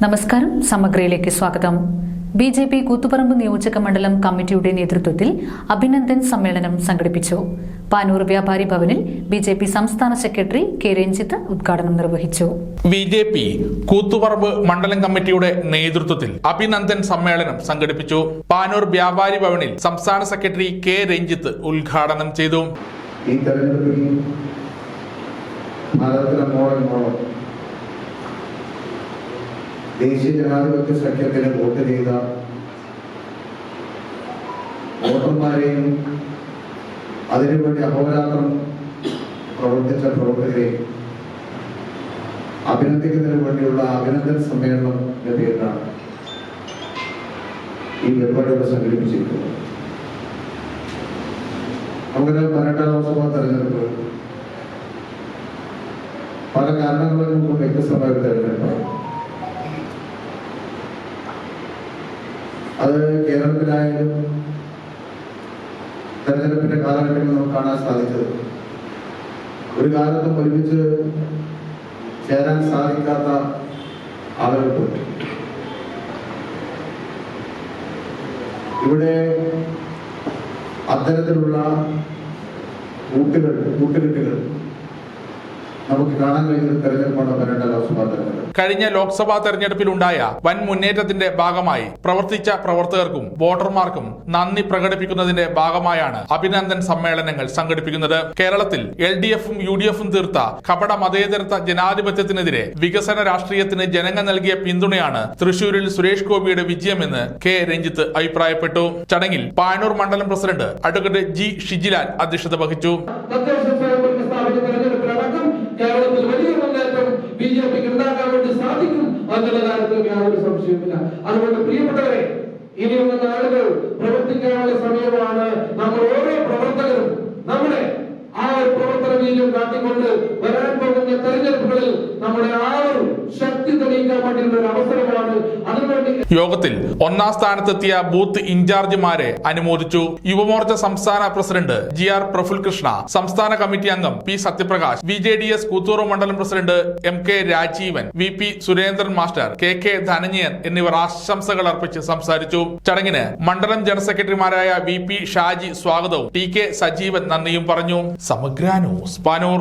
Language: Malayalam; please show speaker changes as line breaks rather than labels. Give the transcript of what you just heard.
നമസ്കാരം. സമഗ്രയിലേക്ക് സ്വാഗതം. ബിജെപി കൂത്തുപറമ്പ് നിയോജക മണ്ഡലം കമ്മിറ്റിയുടെ നേതൃത്വത്തിൽ അഭിനന്ദൻ സമ്മേളനം സംഘടിപ്പിച്ചു. പാനൂർ വ്യാപാരി ഭവനിൽ ബിജെപി സംസ്ഥാന സെക്രട്ടറി കെ രഞ്ജിത്ത് ഉദ്ഘാടനം നിർവഹിച്ചു.
ബിജെപി കൂത്തുപറമ്പ് മണ്ഡലം കമ്മിറ്റിയുടെ നേതൃത്വത്തിൽ അഭിനന്ദൻ സമ്മേളനം സംഘടിപ്പിച്ചു. പാനൂർ വ്യാപാരി ഭവനിൽ സംസ്ഥാന സെക്രട്ടറി കെ രഞ്ജിത്ത് ഉദ്ഘാടനം ചെയ്തു.
ഈ തെരഞ്ഞെടുപ്പിൽ ദേശീയ ജനാധിപത്യ സഖ്യത്തിന് വോട്ട് ചെയ്ത വോട്ടർമാരെയും അതിനുവേണ്ടി അഹോരാത്രം പ്രവർത്തിച്ച പ്രവർത്തകരെയും അഭിനന്ദിക്കുന്നതിന് വേണ്ടിയുള്ള അഭിനന്ദൻ സമ്മേളനം എന്ന പേരിലാണ് ഈ പരിപാടിയോടെ സംഘടിപ്പിച്ചിരിക്കുന്നത്. നമുക്കറിയാം, 18ാം ലോക്സഭാ തെരഞ്ഞെടുപ്പ് പല കാരണങ്ങളിൽ നിന്നും വ്യത്യസ്തമായ ഒരു തെരഞ്ഞെടുപ്പാണ്. അത് കേരളത്തിലായാലും തെരഞ്ഞെടുപ്പിന്റെ കാലഘട്ടങ്ങളിൽ നമുക്ക് കാണാൻ സാധിച്ചത് ഒരു കാലത്തും ഒരുമിച്ച് ചേരാൻ സാധിക്കാത്ത ആളുകൾക്ക് ഇവിടെ അത്തരത്തിലുള്ള കൂട്ടുകെട്ടുകൾ നമുക്ക് കാണാൻ കഴിയുന്ന തെരഞ്ഞെടുപ്പാണ് 18ാം ലോക്സഭാ തെരഞ്ഞെടുപ്പ്.
കഴിഞ്ഞ ലോക്സഭാ തെരഞ്ഞെടുപ്പിലുണ്ടായ വൻ മുന്നേറ്റത്തിന്റെ ഭാഗമായി പ്രവർത്തിച്ച പ്രവർത്തകർക്കും വോട്ടർമാർക്കും നന്ദി പ്രകടിപ്പിക്കുന്നതിന്റെ ഭാഗമായാണ് അഭിനന്ദൻ സമ്മേളനങ്ങൾ സംഘടിപ്പിക്കുന്നത്. കേരളത്തിൽ LDFും UDFും തീർത്ത കപട മതേതരത്വ ജനാധിപത്യത്തിനെതിരെ വികസന രാഷ്ട്രീയത്തിന് ജനങ്ങൾ നൽകിയ പിന്തുണയാണ് തൃശൂരിൽ സുരേഷ് ഗോപിയുടെ വിജയമെന്ന് കെ രഞ്ജിത്ത് അഭിപ്രായപ്പെട്ടു. ചടങ്ങിൽ പാനൂർ മണ്ഡലം പ്രസിഡന്റ് അഡ്വക്കേറ്റ് G ഷിജിലാൽ അധ്യക്ഷത വഹിച്ചു.
കേരളത്തിൽ വലിയ മുന്നേറ്റം ബിജെപിക്ക് ഉണ്ടാക്കാൻ വേണ്ടി സാധിക്കും എന്നുള്ള കാര്യത്തിൽ യാതൊരു സംശയമില്ല. അതുകൊണ്ട് പ്രിയപ്പെട്ടവരെ, ഇനിയുള്ള നാളുകൾ പ്രവർത്തിക്കാനുള്ള സമയമാണ്. നമ്മൾ ഓരോ പ്രവർത്തകരും നമ്മുടെ ആ ഒരു പ്രവർത്തന വീര്യം കാട്ടിക്കൊണ്ട് വരാൻ പോകുന്ന തെരഞ്ഞെടുപ്പുകളിൽ നമ്മുടെ ആ ഒരു ശക്തി തെളിയിക്കാൻ വേണ്ടിയുള്ള ഒരു അവസരമാണ്. അതിനുവേണ്ടി
യോഗത്തിൽ ഒന്നാം സ്ഥാനത്തെത്തിയ ബൂത്ത് ഇൻചാർജിമാരെ അനുമോദിച്ചു. യുവമോർച്ച സംസ്ഥാന പ്രസിഡന്റ് GR പ്രഫുൽ കൃഷ്ണ, സംസ്ഥാന കമ്മിറ്റി അംഗം P സത്യപ്രകാശ്, BJDS കൂത്തൂർ മണ്ഡലം president MK Rajeevan, VP Surendran master, KK Dhananjayan എന്നിവർ ആശംസകൾ അർപ്പിച്ച് സംസാരിച്ചു. ചടങ്ങിന് മണ്ഡലം ജനറൽ സെക്രട്ടറിമാരായ VP ഷാജി സ്വാഗതവും TK സജീവൻ നന്ദിയും പറഞ്ഞു. സമഗ്ര ന്യൂസ്, പാനൂർ.